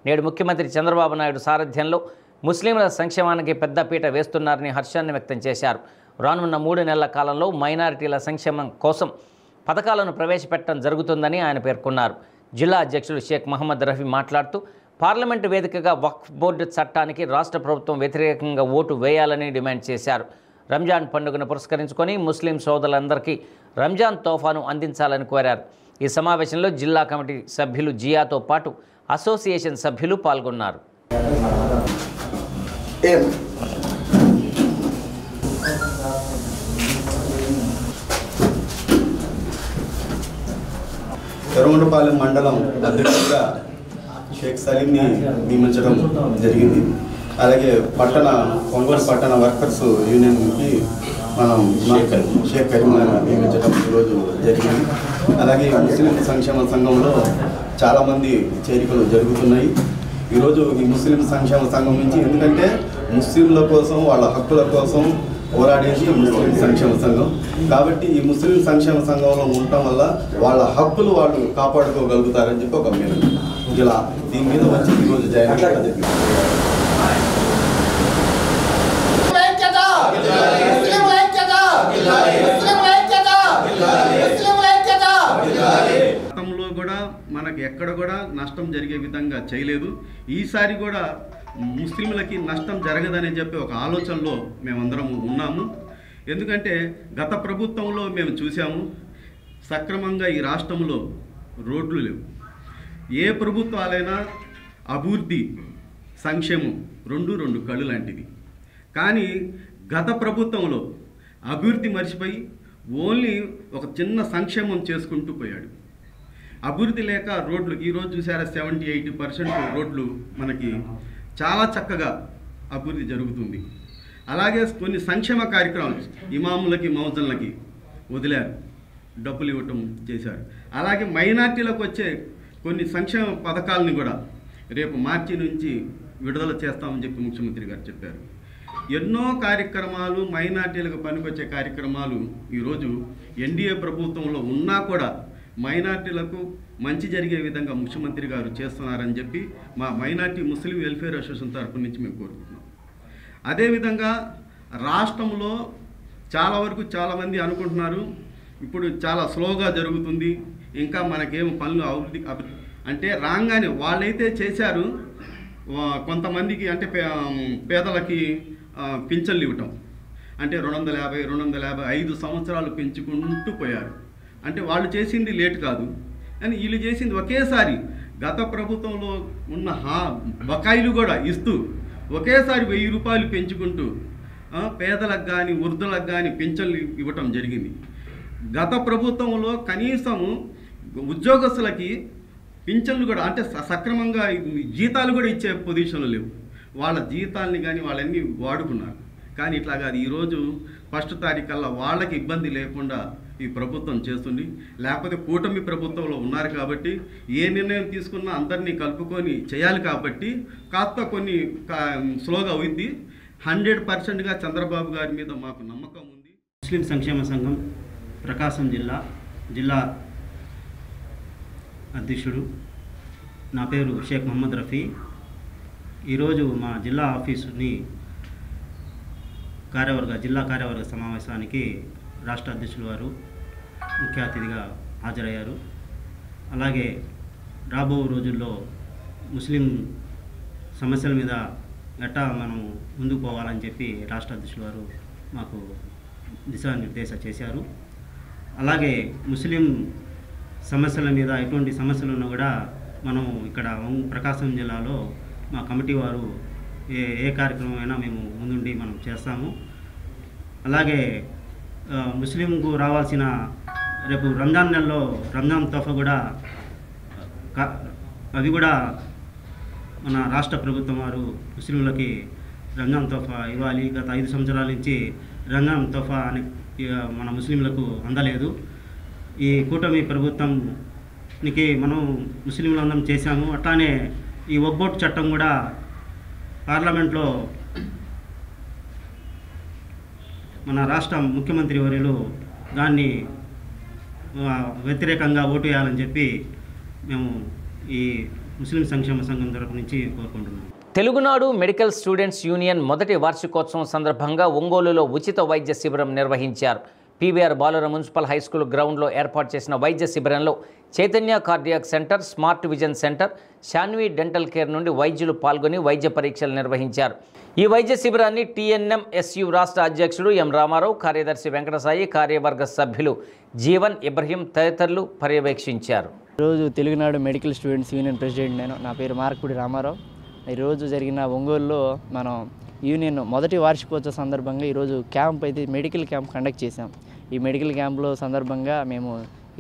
A: నేడు ముఖ్యమంత్రి చంద్రబాబు నాయుడు సారథ్యంలో ముస్లింల సంక్షేమానికి పెద్దపీట వేస్తున్నారని హర్షాన్ని వ్యక్తం చేశారు. రానున్న 3 నెలల కాలంలో మైనారిటీల సంక్షేమం కోసం పథకాలను ప్రవేశపెట్టడం జరుగుతుందని ఆయన పేర్కొన్నారు. జిల్లా అధ్యక్షులు షేక్ మహమ్మద్ రఫీ మాట్లాడుతూ పార్లమెంటు వేదికగా వక్ఫ్ బోర్డు చట్టానికి రాష్ట్ర ప్రభుత్వం వ్యతిరేకంగా ఓటు వేయాలని డిమాండ్ చేశారు. రంజాన్ పండుగను పురస్కరించుకొని ముస్లిం సోదరులందరికీ రంజాన్ తోఫాను అందించాలని కోరారు. ఈ సమావేశంలో జిల్లా కమిటీ సభ్యులు జియాతో పాటు అసోసియేషన్ సభ్యులు పాల్గొన్నారు.
Q: ఎర్రగొండపాలెం మండలం అధ్యక్షుడిగా షేక్ సలీంని నియమించడం జరిగింది. అలాగే ఒంగోలు పట్టణ వర్కర్స్ యూనియన్కి మనం షేక్ కరీంని నియమించడం ఈరోజు జరిగింది. అలాగే ముస్లిం సంక్షేమ సంఘంలో చాలామంది చేరికలు జరుగుతున్నాయి. ఈరోజు ఈ ముస్లిం సంక్షేమ సంఘం నుంచి, ఎందుకంటే ముస్లింల కోసం వాళ్ళ హక్కుల కోసం పోరాడేది ముస్లిం సంక్షేమ సంఘం. కాబట్టి ఈ ముస్లిం సంక్షేమ సంఘంలో ఉండటం వల్ల వాళ్ళ హక్కులు వాళ్ళు కాపాడుకోగలుగుతారని చెప్పి ఒక మీరు ఇలా దీని మీద వచ్చి ఈరోజు జాయిన్ గతంలో కూడా మనకి ఎక్కడ కూడా నష్టం జరిగే విధంగా చేయలేదు. ఈసారి కూడా ముస్లింలకి నష్టం జరగదని చెప్పి ఒక ఆలోచనలో మేమందరము ఉన్నాము. ఎందుకంటే గత ప్రభుత్వంలో మేము చూసాము, సక్రమంగా ఈ రాష్ట్రంలో రోడ్లు లేవు. ఏ ప్రభుత్వాలైనా అభివృద్ధి సంక్షేమం రెండు కళ్ళు లాంటిది. కానీ గత ప్రభుత్వంలో అభివృద్ధి మర్చిపోయి ఓన్లీ ఒక చిన్న సంక్షేమం చేసుకుంటూ పోయాడు. అభివృద్ధి లేక రోడ్లు ఈరోజు చూసారా 70-80% రోడ్లు మనకి చాలా చక్కగా అభివృద్ధి జరుగుతుంది. అలాగే కొన్ని సంక్షేమ కార్యక్రమాలు ఇమాములకి మౌజన్లకి వదిలారు, డబ్బులు ఇవ్వటం చేశారు. అలాగే మైనార్టీలకు వచ్చే కొన్ని సంక్షేమ పథకాలని కూడా రేపు మార్చి నుంచి విడుదల చేస్తామని చెప్పి ముఖ్యమంత్రి గారు చెప్పారు. ఎన్నో కార్యక్రమాలు మైనార్టీలకు పనికొచ్చే కార్యక్రమాలు ఈరోజు ఎన్డీఏ ప్రభుత్వంలో ఉన్నా కూడా మైనార్టీలకు మంచి జరిగే విధంగా ముఖ్యమంత్రి గారు చేస్తున్నారని చెప్పి మా మైనార్టీ ముస్లిం వెల్ఫేర్ అసోసియేషన్ తరపు నుంచి మేము కోరుకుంటున్నాం. అదేవిధంగా రాష్ట్రంలో చాలామంది అనుకుంటున్నారు ఇప్పుడు చాలా స్లోగా జరుగుతుంది, ఇంకా మనకేం పనులు అభివృద్ధి అంటే రాగానే వాళ్ళైతే చేశారు. కొంతమందికి అంటే పేదలకి పింఛన్లు ఇవ్వటం అంటే 250 5 సంవత్సరాలు పెంచుకుంటూ పోయారు. అంటే వాళ్ళు చేసింది లేట్ కాదు, కానీ వీళ్ళు చేసింది ఒకేసారి గత ప్రభుత్వంలో ఉన్న బకాయిలు కూడా ఇస్తూ ఒకేసారి 1000 రూపాయలు పెంచుకుంటూ పేదలకు కానీ వృద్ధులకు కానీ పింఛన్లు ఇవ్వటం జరిగింది. గత ప్రభుత్వంలో కనీసము ఉద్యోగస్తులకి పింఛన్లు కూడా అంటే సక్రమంగా జీతాలు కూడా ఇచ్చే పొజిషన్లు లేవు. వాళ్ళ జీతాలని కానీ వాళ్ళన్నీ వాడుకున్నారు. కానీ ఇట్లా కాదు, ఈరోజు 1వ తారీఖు కల్లా వాళ్ళకి ఇబ్బంది లేకుండా ఈ ప్రభుత్వం చేస్తుంది. లేకపోతే కూటమి ప్రభుత్వంలో ఉన్నారు కాబట్టి ఏ నిర్ణయం తీసుకున్నా అందరినీ కలుపుకొని చేయాలి కాబట్టి కాస్త కొన్ని స్లోగా అవుద్ది. 100%గా చంద్రబాబు గారి మీద మాకు నమ్మకం ఉంది.
R: ముస్లిం సంక్షేమ సంఘం ప్రకాశం జిల్లా అధ్యక్షుడు, నా పేరు షేక్ మహమ్మద్ రఫీ. ఈరోజు మా జిల్లా ఆఫీసుని జిల్లా కార్యవర్గ సమావేశానికి రాష్ట్ర అధ్యక్షులు వారు ముఖ్య అతిథిగా హాజరయ్యారు. అలాగే రాబో రోజుల్లో ముస్లిం సమస్యల మీద ఎట్టా మనం ముందుకు పోవాలని చెప్పి రాష్ట్ర అధ్యక్షులు వారు మాకు దిశానిర్దేశం చేశారు. అలాగే ముస్లిం సమస్యల మీద ఎటువంటి సమస్యలు ఉన్నా కూడా మనం ఇక్కడ ప్రకాశం జిల్లాలో మా కమిటీ వారు ఏ కార్యక్రమం అయినా మేము ముందుండి మనం చేస్తాము. అలాగే ముస్లింకు రావాల్సిన రేపు రంజాన్ నెలలో రంజాన్ తోఫా కూడా అవి కూడా మన రాష్ట్ర ప్రభుత్వం వారు ముస్లింలకి రంజాన్ తోఫా ఇవ్వాలి. గత 5 సంవత్సరాల నుంచి రంజాన్ తోఫా అని మన ముస్లింలకు అందలేదు. ఈ కూటమి ప్రభుత్వానికి మనం ముస్లింలందరం చేశాము. అట్లానే ఈ వక్ఫ్ చట్టం కూడా పార్లమెంట్లో మన రాష్ట్ర ముఖ్యమంత్రి వర్యులు దాన్ని వ్యతిరేకంగా ఓటు వేయాలని చెప్పి మేము ఈ ముస్లిం సంక్షేమ సంఘం తరపు నుంచి కోరుకుంటున్నాం.
A: తెలుగునాడు మెడికల్ స్టూడెంట్స్ యూనియన్ మొదటి వార్షికోత్సవం సందర్భంగా ఒంగోలులో ఉచిత వైద్య శిబిరం నిర్వహించారు. పీవీఆర్ బాలుర మున్సిపల్ హై స్కూల్ గ్రౌండ్లో ఏర్పాటు చేసిన వైద్య శిబిరంలో Chaitanya cardiac centre, smart vision centre, Shanvi dental care నుండి వైద్యులు పాల్గొని వైద్య పరీక్షలు నిర్వహించారు. ఈ వైద్య శిబిరాన్ని TNMSU రాష్ట్ర అధ్యక్షుడు ఎం రామారావు, కార్యదర్శి వెంకటసాయి, కార్యవర్గ సభ్యులు జీవన్, ఇబ్రహీం తదితరులు పర్యవేక్షించారు.
S: ఈరోజు Telugunadu medical students union president నా పేరు మార్కుడి రామారావు. ఈరోజు జరిగిన ఒంగోలులో మనం యూనియన్ మొదటి వార్షికోత్సవ సందర్భంగా ఈరోజు క్యాంప్ అయితే మెడికల్ క్యాంప్ కండక్ట్ చేశాం. ఈ మెడికల్ క్యాంప్లో సందర్భంగా మేము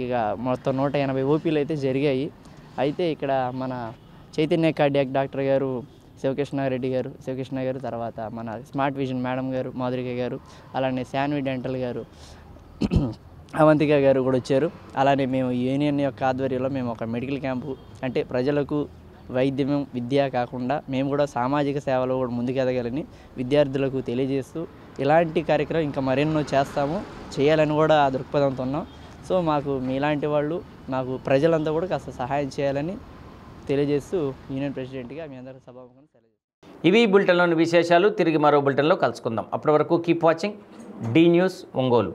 S: ఇక మొత్తం 180 ఓపీలు అయితే జరిగాయి. అయితే ఇక్కడ మన చైతన్య కార్డియాక్ డాక్టర్ గారు శివకృష్ణ గారు, తర్వాత మన స్మార్ట్ విజన్ మేడం గారు, మాధురిక గారు, అలానే శాన్వి డెంటల్ గారు, అవంతిక గారు కూడా వచ్చారు. అలానే మేము యూనియన్ యొక్క ఆధ్వర్యంలో మేము ఒక మెడికల్ క్యాంపు అంటే ప్రజలకు వైద్యం, విద్య కాకుండా మేము కూడా సామాజిక సేవలో కూడా ముందుకెదగాలని విద్యార్థులకు తెలియజేస్తూ ఇలాంటి కార్యక్రమం ఇంకా మరెన్నో చేయాలని కూడా ఆ దృక్పథంతో ఉన్నాం. సో మాకు మీలాంటి వాళ్ళు మాకు ప్రజలంతా కూడా కాస్త సహాయం చేయాలని తెలియజేస్తూ యూనియన్ ప్రెసిడెంట్గా మీ అందరూ సభాముఖంగా తెలియజేస్తాం.
A: ఇవి బులెటిన్లోని విశేషాలు. తిరిగి మరో బులెటిన్లో కలుసుకుందాం. అప్పటి వరకు keep watching D News Ongole.